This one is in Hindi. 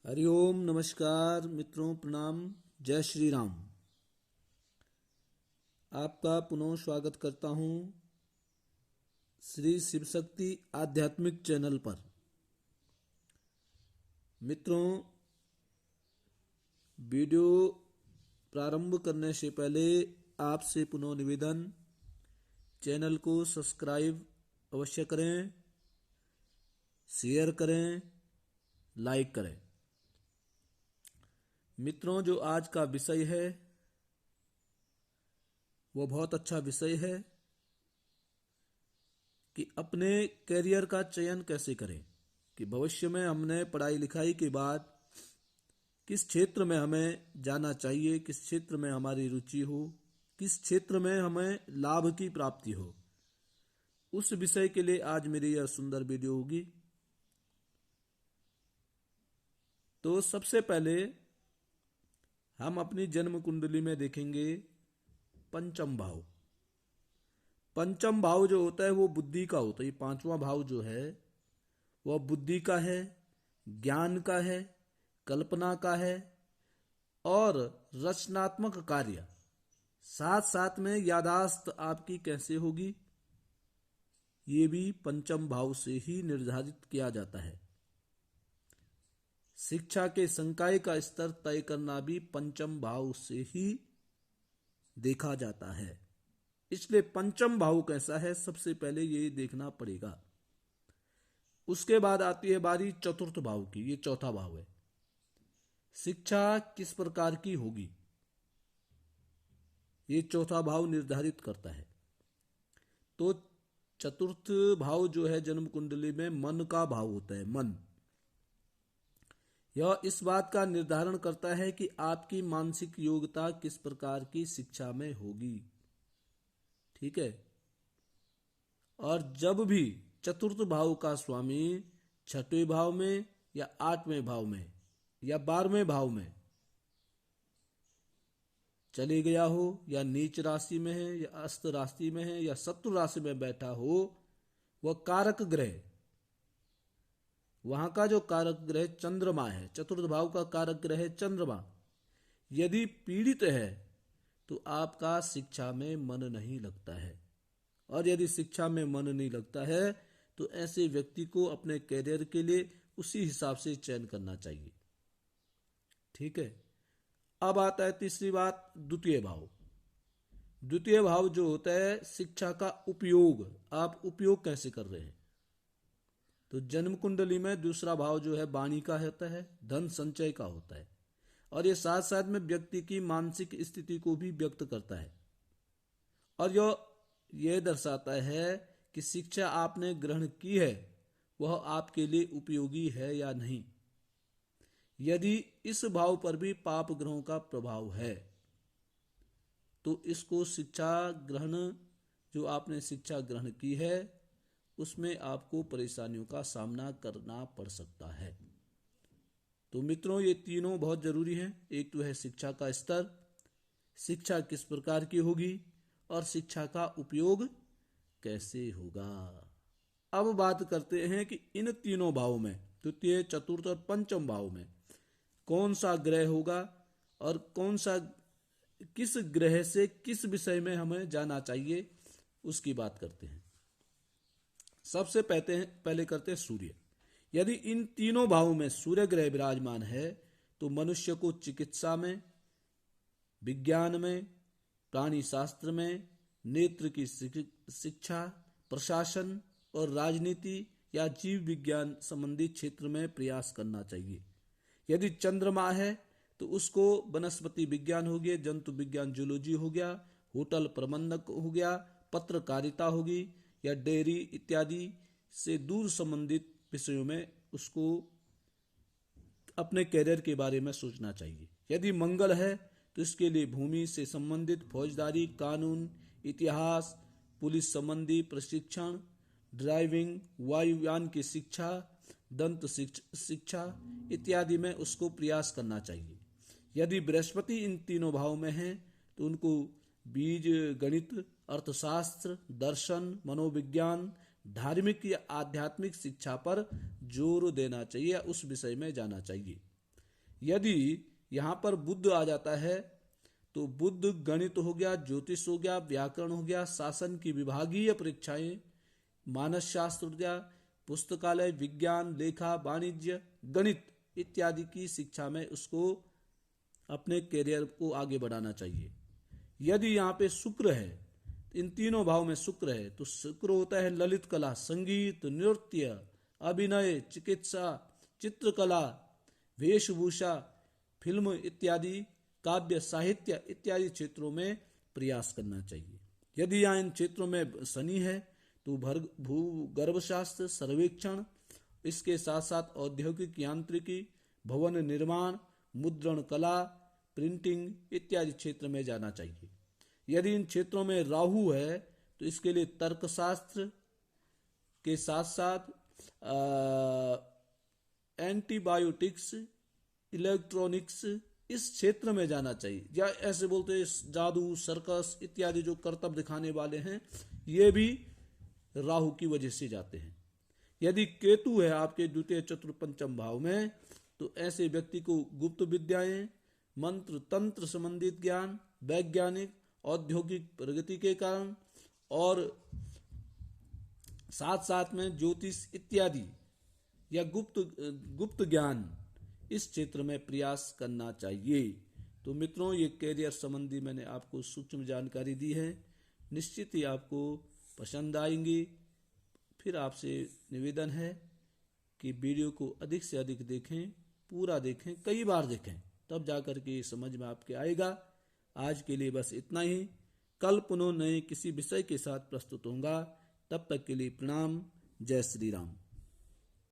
हरिओम नमस्कार मित्रों, प्रणाम। जय श्री राम। आपका पुनः स्वागत करता हूँ श्री शिव शक्ति आध्यात्मिक चैनल पर। मित्रों, वीडियो प्रारंभ करने से पहले आपसे पुनः निवेदन, चैनल को सब्सक्राइब अवश्य करें, शेयर करें, लाइक करें। मित्रों, जो आज का विषय है वो बहुत अच्छा विषय है कि अपने करियर का चयन कैसे करें, कि भविष्य में हमने पढ़ाई लिखाई के बाद किस क्षेत्र में हमें जाना चाहिए, किस क्षेत्र में हमारी रुचि हो, किस क्षेत्र में हमें लाभ की प्राप्ति हो। उस विषय के लिए आज मेरी यह सुंदर वीडियो होगी। तो सबसे पहले हम अपनी जन्म कुंडली में देखेंगे पंचम भाव। पंचम भाव जो होता है वो बुद्धि का होता है। ये पांचवा भाव जो है वह बुद्धि का है, ज्ञान का है, कल्पना का है और रचनात्मक कार्य। साथ साथ में यादाश्त आपकी कैसे होगी ये भी पंचम भाव से ही निर्धारित किया जाता है। शिक्षा के संकाय का स्तर तय करना भी पंचम भाव से ही देखा जाता है। इसलिए पंचम भाव कैसा है सबसे पहले ये देखना पड़ेगा। उसके बाद आती है बारी चतुर्थ भाव की। ये चौथा भाव है। शिक्षा किस प्रकार की होगी ये चौथा भाव निर्धारित करता है। तो चतुर्थ भाव जो है जन्म कुंडली में मन का भाव होता है। मन यह इस बात का निर्धारण करता है कि आपकी मानसिक योग्यता किस प्रकार की शिक्षा में होगी। ठीक है। और जब भी चतुर्थ भाव का स्वामी छठवें भाव में या आठवें भाव में या 12वें भाव में चले गया हो, या नीच राशि में है या अस्त राशि में है या शत्रु राशि में बैठा हो, वह कारक ग्रह, वहां का जो कारक ग्रह चंद्रमा है, चतुर्थ भाव का कारक ग्रह है चंद्रमा, यदि पीड़ित है तो आपका शिक्षा में मन नहीं लगता है। और यदि शिक्षा में मन नहीं लगता है तो ऐसे व्यक्ति को अपने कैरियर के लिए उसी हिसाब से चयन करना चाहिए। ठीक है। अब आता है तीसरी बात, द्वितीय भाव। द्वितीय भाव जो होता है शिक्षा का उपयोग, आप उपयोग कैसे कर रहे हैं। तो जन्म कुंडली में दूसरा भाव जो है वाणी का होता है, धन संचय का होता है, और ये साथ साथ में व्यक्ति की मानसिक स्थिति को भी व्यक्त करता है। और यह दर्शाता है कि शिक्षा आपने ग्रहण की है वह आपके लिए उपयोगी है या नहीं। यदि इस भाव पर भी पाप ग्रहों का प्रभाव है तो इसको शिक्षा ग्रहण, जो आपने शिक्षा ग्रहण की है उसमें आपको परेशानियों का सामना करना पड़ सकता है। तो मित्रों, ये तीनों बहुत जरूरी हैं। एक तो है शिक्षा का स्तर, शिक्षा किस प्रकार की होगी और शिक्षा का उपयोग कैसे होगा। अब बात करते हैं कि इन तीनों भावों में, तृतीय, चतुर्थ और पंचम भाव में कौन सा ग्रह होगा और कौन सा, किस ग्रह से किस विषय में हमें जाना चाहिए उसकी बात करते हैं। सबसे पहले करते हैं सूर्य। यदि इन तीनों भावों में सूर्य ग्रह विराजमान है तो मनुष्य को चिकित्सा में, विज्ञान में, प्राणी शास्त्र में, नेत्र की शिक्षा, प्रशासन और राजनीति या जीव विज्ञान संबंधी क्षेत्र में प्रयास करना चाहिए। यदि चंद्रमा है तो उसको वनस्पति विज्ञान हो गया, जंतु विज्ञान जूलॉजी हो गया, होटल प्रबंधक हो गया, पत्रकारिता होगी या डेयरी इत्यादि से दूर संबंधित विषयों में उसको अपने कैरियर के बारे में सोचना चाहिए। यदि मंगल है तो इसके लिए भूमि से संबंधित फौजदारी, कानून, इतिहास, पुलिस संबंधी प्रशिक्षण, ड्राइविंग, वायुयान की शिक्षा, दंत शिक्षा इत्यादि में उसको प्रयास करना चाहिए। यदि बृहस्पति इन तीनों भाव में है तो उनको बीज गणित, अर्थशास्त्र, दर्शन, मनोविज्ञान, धार्मिक या आध्यात्मिक शिक्षा पर जोर देना चाहिए या उस विषय में जाना चाहिए। यदि यहाँ पर बुद्ध आ जाता है तो बुद्ध गणित हो गया, ज्योतिष हो गया, व्याकरण हो गया, शासन की विभागीय परीक्षाएं, मानस शास्त्र हो गया, पुस्तकालय, विज्ञान, लेखा, वाणिज्य, गणित इत्यादि की शिक्षा में उसको अपने कैरियर को आगे बढ़ाना चाहिए। यदि यहाँ पे शुक्र है, इन तीनों भाव में शुक्र है, तो शुक्र होता है ललित कला, संगीत, नृत्य, अभिनय, चिकित्सा, चित्रकला, वेशभूषा, फिल्म इत्यादि, काव्य, साहित्य इत्यादि क्षेत्रों में प्रयास करना चाहिए। यदि यहाँ इन क्षेत्रों में शनि है तो भूगर्भशास्त्र, सर्वेक्षण, इसके साथ साथ औद्योगिक यांत्रिकी, भवन निर्माण, मुद्रण कला, प्रिंटिंग इत्यादि क्षेत्र में जाना चाहिए। यदि इन क्षेत्रों में राहु है तो इसके लिए तर्कशास्त्र के साथ साथ एंटीबायोटिक्स, इलेक्ट्रॉनिक्स इस क्षेत्र में जाना चाहिए। या ऐसे बोलते हैं जादू, सर्कस इत्यादि जो करतब दिखाने वाले हैं, ये भी राहु की वजह से जाते हैं। यदि केतु है आपके द्वितीय, चतुर्थ, पंचम भाव में, तो ऐसे व्यक्ति को गुप्त विद्याएं, मंत्र तंत्र संबंधित ज्ञान, वैज्ञानिक औद्योगिक प्रगति के कारण और साथ साथ में ज्योतिष इत्यादि या गुप्त ज्ञान इस क्षेत्र में प्रयास करना चाहिए। तो मित्रों, ये कैरियर संबंधी मैंने आपको सूक्ष्म जानकारी दी है, निश्चित ही आपको पसंद आएंगी। फिर आपसे निवेदन है कि वीडियो को अधिक से अधिक देखें, पूरा देखें, कई बार देखें, तब जाकर के समझ में आपके आएगा। आज के लिए बस इतना ही। कल पुनः नए किसी विषय के साथ प्रस्तुत होऊंगा। तब तक के लिए प्रणाम। जय श्री राम।